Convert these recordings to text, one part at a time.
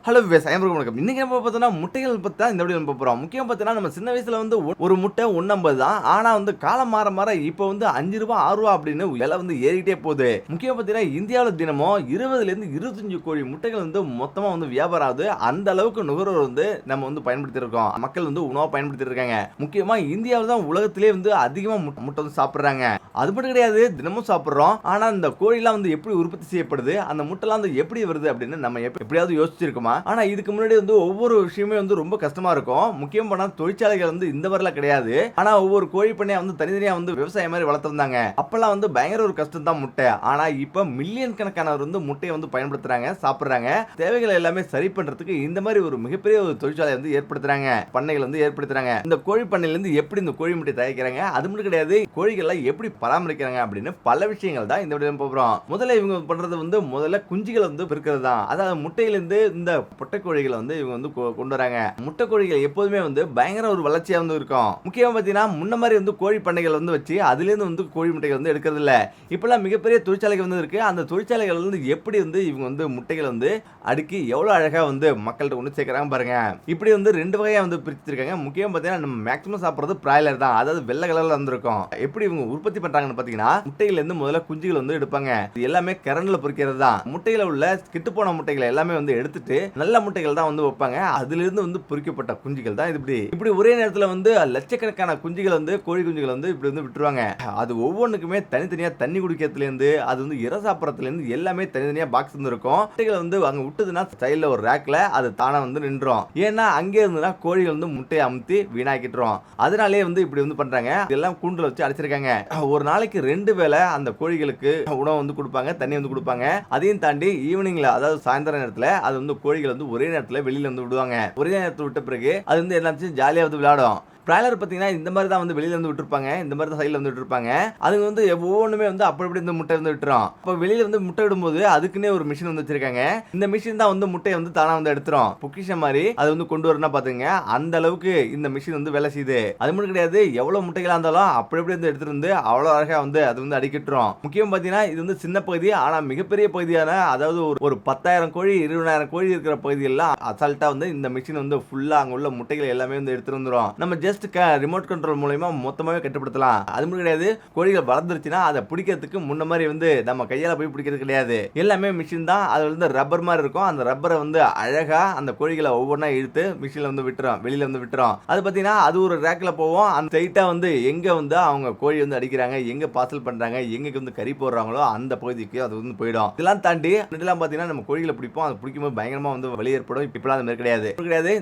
Hello விவசாயம் வணக்கம். இன்னைக்கு நம்ம பார்த்தோம்னா முட்டைகள் பத்தி தான் இந்த வீடியோ நம்ம பார்க்க போறோம். முக்கியம் பார்த்தீங்கன்னா நம்ம சின்ன வயசுல வந்து ஒரு முட்டை 1.50 தான். ஆனா வந்து காலம் மாற மாற இப்போ வந்து ரூ. 5 ரூ. 6 அப்படின்னு விலை வந்து ஏறிட்டே போகுது. முக்கியம் பார்த்தீங்கன்னா இந்தியாவில் தினமும் 20ல இருந்து 25 கோடி முட்டைகள் வந்து மொத்தமா வந்து வியாபாரம் ஆகுது. அந்த அளவுக்கு நுகர்வோர் வந்து நம்ம வந்து பயன்படுத்தி இருக்கோம். மக்கள் வந்து உணவா பயன்படுத்தி இருக்காங்க. முக்கியமா இந்தியாவில் தான் உலகத்திலே வந்து அதிகமா முட்டை வந்து சாப்பிடுறாங்க. அது மட்டும் கிடையாது, தினமும் சாப்பிடுறோம். ஆனா இந்த கோழிலாம் வந்து எப்படி உற்பத்தி செய்யப்படுது, அந்த முட்டைலாம் வந்து எப்படி வருது அப்படின்னு நம்ம எப்படியாவது யோசிச்சிருக்கோமா? ஆனா இதுக்கு முன்னாடி வந்து ஒவ்வொரு விஷயமே வந்து ரொம்ப கஷ்டமா இருக்கும். முக்கியம் பண்ணா தொழிற்சாலைகள் வந்து இந்த வரல கிடையாது. ஆனா ஒவ்வொரு கோழி பண்ணையா வந்து தனித்தனியா வந்து விவசாயம் மாதிரி வளர்த்திருந்தாங்க. அப்பெல்லாம் வந்து பயங்கர ஒரு கஷ்டம் தான் முட்டை. ஆனா இப்ப மில்லியன் கணக்கானவர் வந்து முட்டையை வந்து பயன்படுத்துறாங்க, சாப்பிடுறாங்க. தேவைகளை எல்லாமே சரி பண்றதுக்கு இந்த மாதிரி ஒரு மிகப்பெரிய ஒரு தொழிற்சாலை வந்து ஏற்படுத்துறாங்க, பண்ணைகள் வந்து ஏற்படுத்துறாங்க. இந்த கோழி பண்ணையில இருந்து எப்படி இந்த கோழி முட்டை தயாரிக்கிறாங்க, அது மட்டும் கிடையாது, கோழிகளை எப்படி பராமரிக்கிறாங்க அப்படின்னு பல விஷயங்கள் தான் இந்த வீடியோல போறோம். முதல்ல இவங்க பண்றது வந்து முதல்ல குஞ்சுகளை வந்து பெருக்கிறது தான். அதாவது முட்டையிலிருந்து இந்த பொட்டைக்கோழிகளை வந்து இவங்க வந்து கொண்டு வராங்க. முட்டைக்கோழிகள் எப்போதுமே வந்து பயங்கர ஒரு வளர்ச்சியா வந்து இருக்கும். முக்கியமா பாத்தீங்கன்னா முன்ன மாதிரி வந்து கோழி பண்ணைகள் வந்து வச்சு அதுல இருந்து வந்து கோழி முட்டைகள் வந்து எடுக்கிறது இல்ல. இப்பெல்லாம் மிகப்பெரிய தொழிற்சாலைகள் வந்து இருக்கு. அந்த தொழிற்சாலைகள் வந்து எப்படி வந்து இவங்க வந்து முட்டைகள் வந்து அடுக்கி எவ்வளவு அழகா வந்து மக்கள்கிட்ட கொண்டு சேர்க்கறாங்க பாருங்க. இப்படி வந்து ரெண்டு வகையா வந்து பிரிச்சிருக்காங்க. முக்கியமா பாத்தீங்கன்னா நம்ம மேக்ஸிமம் சாப்பிடுறது பிராய்லர் தான். அதாவது வெள்ளை கலர்ல வந்திருக்கும். எப்படி இவங்க உற்பத்தி பண்றாங்கன்னு பாத்தீங்கன்னா முட்டையில இருந்து முதல்ல குஞ்சுகள் வந்து எடுப்பாங்க. இது எல்லாமே கரண்ட்ல பொரிக்கிறது தான். முட்டையில உள்ள கெட்டு போன முட்டைகளை எல்லாமே வந்து எடுத்துட்டு நல்ல முட்டைகள் தான் வந்து வைப்பாங்க. அதுல இருந்து வந்து பொரிக்கப்பட்ட குஞ்சுகள் தான் இது. இப்படி ஒரே நேரத்துல வந்து லட்சக்கணக்கான குஞ்சுகள் வந்து கோழி குஞ்சுகள் வந்து இப்படி வந்து விட்டுருவாங்க. அது ஒவ்வொன்றுக்குமே தனித்தனியா தண்ணி குடிக்கிறதுல இருந்து அது வந்து இற சாப்பிடறதுல இருந்து எல்லாமே தனித்தனியா பாக்ஸ் வந்து இருக்கும். முட்டைகள் வந்து அங்க விட்டதுன்னா சைடுல ஒரு ரேக்ல அது தானா வந்து நின்றோம். ஏன்னா அங்கே இருந்துன்னா கோழிகள் வந்து முட்டையை அமுத்தி வீணாக்கிட்டுரும். அதனாலே வந்து இப்படி வந்து பண்றாங்க. இதெல்லாம் கூண்டுல வச்சு அடைச்சிருக்காங்க. ஒரு நாளைக்கு 2 வேளை அந்த கோழிகளுக்கு உணவு வந்து கொடுப்பாங்க, தண்ணி வந்து கொடுப்பாங்க. அதையும் தாண்டி ஈவினிங்ல, அதாவது சாயந்தர நேரத்துல அது வந்து கோழிகள் வந்து ஒரே நேரத்துல வெளியில வந்து விடுவாங்க. ஒரே நேரத்துல விட்ட பிறகு அது வந்து எல்லாத்தையும் ஜாலியா வந்து விளையாடும். பிராய்லர் பார்த்தீங்கன்னா இந்த மாதிரி தான் வந்து வெளியில இருந்து விட்டுருப்பாங்க. இந்த மாதிரி தான் சைடில் வந்து விட்டுருப்பாங்க. அதுங்க வந்து ஒவ்வொன்றுமே வந்து அப்படி இந்த முட்டை வந்து விட்டுரும். இப்போ வெளியில வந்து முட்டை விடும்போது அதுக்குன்னே ஒரு மிஷின் வந்து வச்சிருக்காங்க. இந்த மிஷின் தான் வந்து முட்டையை வந்து தானா வந்து எடுத்துரும். பொக்கிஷம் மாதிரி அது வந்து கொண்டு வரணும் பாத்துங்க. அந்த அளவுக்கு இந்த மிஷின் வந்து வேலை செய்யுது. அது மட்டும் கிடையாது, எவ்வளவு முட்டைகளா இருந்தாலும் அப்படி வந்து எடுத்துட்டு வந்து அவ்வளவு அழகா வந்து அது வந்து அடிக்கிட்டுரும். முக்கியம் பார்த்தீங்கன்னா இது வந்து சின்ன பகுதி, ஆனா மிகப்பெரிய பகுதியான, அதாவது ஒரு 10,000 கோழி 20,000 கோழி இருக்கிற பகுதியெல்லாம் அசால்ட்டா வந்து இந்த மிஷின் வந்து ஃபுல்லா அங்க உள்ள முட்டைகள் எல்லாமே வந்து எடுத்துட்டு வந்துரும். நம்ம ஜஸ்ட் ரிமோட் கண்ட்ரோல் மூலமா மொத்தமாவே கட்டுப்படுத்தலாம். அது மட்டும் கிடையாது, கோழிகள் வளர்ந்துருச்சுன்னா அதை பிடிக்கிறதுக்கு முன்ன மாதிரி வந்து நம்ம கையால போய் பிடிக்கிறது கிடையாது. எல்லாமே மிஷின் தான். அது வந்து ரப்பர் மாதிரி இருக்கும். அந்த ரப்பரை வந்து அழகா அந்த கோழிகளை ஒவ்வொன்றா இழுத்து மிஷின்ல வந்து விட்டுரும், வெளியில வந்து விட்டுரும். அது பாத்தீங்கன்னா அது ஒரு ரேக்ல போவோம். அந்த சைட்டா வந்து எங்க வந்து அவங்க கோழி வந்து அடிக்கிறாங்க, எங்க பார்சல் பண்றாங்க, எங்க வந்து கறி போடுறாங்களோ அந்த பகுதிக்கு அது வந்து போயிடும். இதெல்லாம் தாண்டி இதெல்லாம் பாத்தீங்கன்னா நம்ம கோழிகளை பிடிப்போம். அது பிடிக்கும்போது பயங்கரமா வந்து வலி ஏற்படும். இப்பெல்லாம் அது மாதிரி கிடையாது.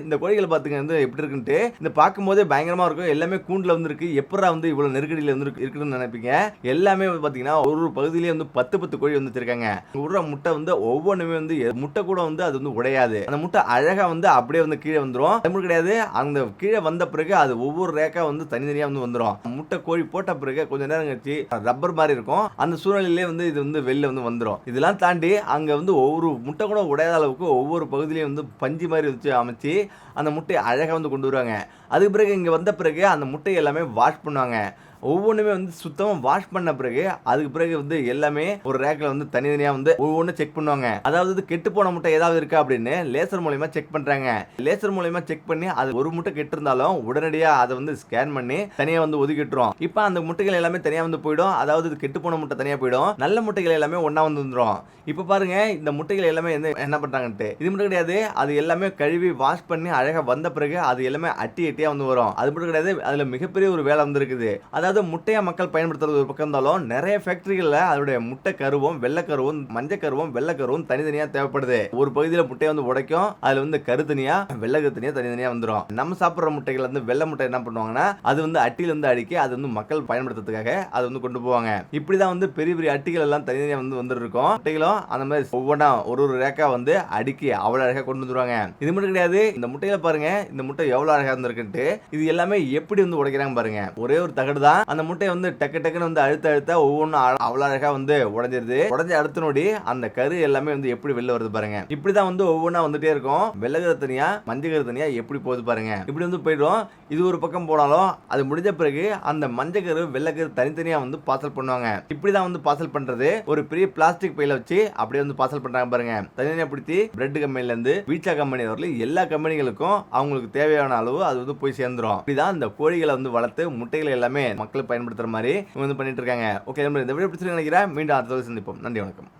இந்த கோழிகளை பாத்துங்க வந்து எப்படி இருக்குன்ட்டு இந்த பார்க்கும்போதே பயங்கரமா இருக்கும். எல்லாமே கூண்டுல வந்து இருக்கு. எப்பறா வந்து இவ்வளவு நெருக்கடியில வந்து இருக்குன்னு நினைப்பீங்க. எல்லாமே பாத்தீங்கன்னா ஒரு பகுதியிலே வந்து 10 கோழி வந்து வச்சிருக்காங்க. உருற முட்டை வந்து ஒவ்வொன்றுமே வந்து முட்டை கூட வந்து அது வந்து உடையாது. அந்த முட்டை அழகா வந்து அப்படியே வந்து கீழே வந்துரும். அது கிடையாது, அந்த கீழே வந்த பிறகு அது ஒவ்வொரு ரேக்கா வந்து தனித்தனியா வந்து வந்துரும். முட்டை கோழி போட்ட பிறகு கொஞ்ச நேரம் கழிச்சு ரப்பர் மாதிரி இருக்கும். அந்த சூழ்நிலையிலே வந்து இது வந்து வெளில வந்து வந்துரும். இதெல்லாம் தாண்டி அங்க வந்து ஒவ்வொரு முட்டை கூட உடையாத அளவுக்கு ஒவ்வொரு பகுதியிலையும் வந்து பஞ்சு மாதிரி வச்சு அமைச்சு அந்த முட்டையை அழகா வந்து கொண்டு வருவாங்க. அதுக்கு பிறகு இங்க வந்த பிறகு அந்த முட்டை எல்லாமே வாஷ் பண்ணுவாங்க. ஒவ்வொன்றுமே வந்து சுத்தமா வாஷ் பண்ண பிறகு அதுக்கு பிறகு வந்து எல்லாமே ஒரு ரேக்ல வந்து தனித்தனியா வந்து ஒவ்வொன்றும் செக் பண்ணுவாங்க. அதாவது கெட்டு போன முட்டை ஏதாவது இருக்கா அப்படின்னு லேசர் மூலமா செக் பண்றாங்க. லேசர் மூலமா செக் பண்ணி அது ஒரு முட்டை கெட்டு இருந்தாலும் உடனடியா அதை வந்து ஸ்கேன் பண்ணி தனியா வந்து ஒதுக்கிட்டுரும். இப்போ அந்த முட்டைகள் எல்லாமே தனியா வந்து போயிடும். அதாவது கெட்டு போன முட்டை தனியா போயிடும். நல்ல முட்டைகள் எல்லாமே ஒண்ணா வந்து வந்துரும். இப்போ பாருங்க இந்த முட்டைகள் எல்லாமே என்ன பண்றாங்கன்ட்டு. இது மட்டும் கிடையாது, அது எல்லாமே கழுவி வாஷ் பண்ணி அழகா வந்த பிறகு அது எல்லாமே அட்டியா வந்து வரும். அது மட்டும் கிடையாது, அதுல மிகப்பெரிய ஒரு வேலை வந்து இருக்குது. அதாவது முட்டையா மக்கள் பயன்படுத்துறது ஒரு பக்கம் இருந்தாலும் நிறைய ஃபேக்டரிகள்ல அதோட முட்டை கருவும் வெள்ளை கருவும் மஞ்சள் கருவும் வெள்ளை கருவும் தனித்தனியா தேவைப்படுது. ஒரு பகுதியில முட்டையை வந்து உடைக்கும். அதுல வந்து கரு தனியா வெள்ளை கரு தனியா தனித்தனியா வந்துடும். நம்ம சாப்பிடுற முட்டைகள் வந்து வெள்ளை முட்டை என்ன பண்ணுவாங்கன்னா அது வந்து அட்டில இருந்து அடிக்கி அது வந்து மக்கள் பயன்படுத்துறதுக்காக அது வந்து கொண்டு போவாங்க. இப்படிதான் வந்து பெரிய பெரிய அட்டிகள் எல்லாம் தனித்தனியா வந்து வந்துருக்கும். முட்டைகளும் அந்த மாதிரி ஒவ்வொன்றா ஒரு ரேக்கா வந்து அடுக்கி அவ்வளவு அழகா கொண்டு வந்துருவாங்க. இது மட்டும் கிடையாது, இந்த முட்டையில பாருங்க இந்த முட்டை எவ்வளவு அழகா இருந்திருக்குன்ட்டு. இது எல்லாமே எப்படி வந்து உடைக்கிறாங்க பாருங்க. ஒரே ஒரு தகடு தான். அந்த முட்டையை வந்து டக்கு டக்குன்னு வந்து அழுத்த ஒவ்வொன்றும் அவ்வளவு அழகா வந்து உடைஞ்சிருது. உடஞ்ச அடுத்த நொடி அந்த கரு எல்லாமே வந்து எப்படி வெளில வருது பாருங்க. இப்படிதான் வந்து ஒவ்வொன்றா வந்துட்டே இருக்கும். வெள்ளை தனியா மஞ்சள் தனியா எப்படி போகுது பாருங்க. இப்படி வந்து போயிடும். இது ஒரு பக்கம் போனாலும் அது முடிஞ்ச பிறகு அந்த மஞ்சள் கரு வெள்ளை கரு தனித்தனியா வந்து பார்சல் பண்ணுவாங்க. இப்படிதான் வந்து பார்சல் பண்றது. ஒரு பெரிய பிளாஸ்டிக் பையில வச்சு அப்படியே வந்து பார்சல் பண்றாங்க பாருங்க. தனித்தனியா பிடிச்சி பிரெட் கம்பெனில இருந்து பீட்சா கம்பெனி வரல எல்லா கம்பெனிகளுக்கும் அவங்களுக்கு தேவையான அளவு அது வந்து போய் சேர்ந்துரும். இப்படிதான் இந்த கோழிகளை வந்து வளர்த்து முட்டைகளை எல்லாமே மக்கள் பயன்படுத்துற மாதிரி வந்து பண்ணிட்டு இருக்காங்க. ஓகே, இந்த வீடியோ பிடிச்சிருக்கு நினைக்கிறேன். மீண்டும் அடுத்த சந்திப்போம். நன்றி, வணக்கம்.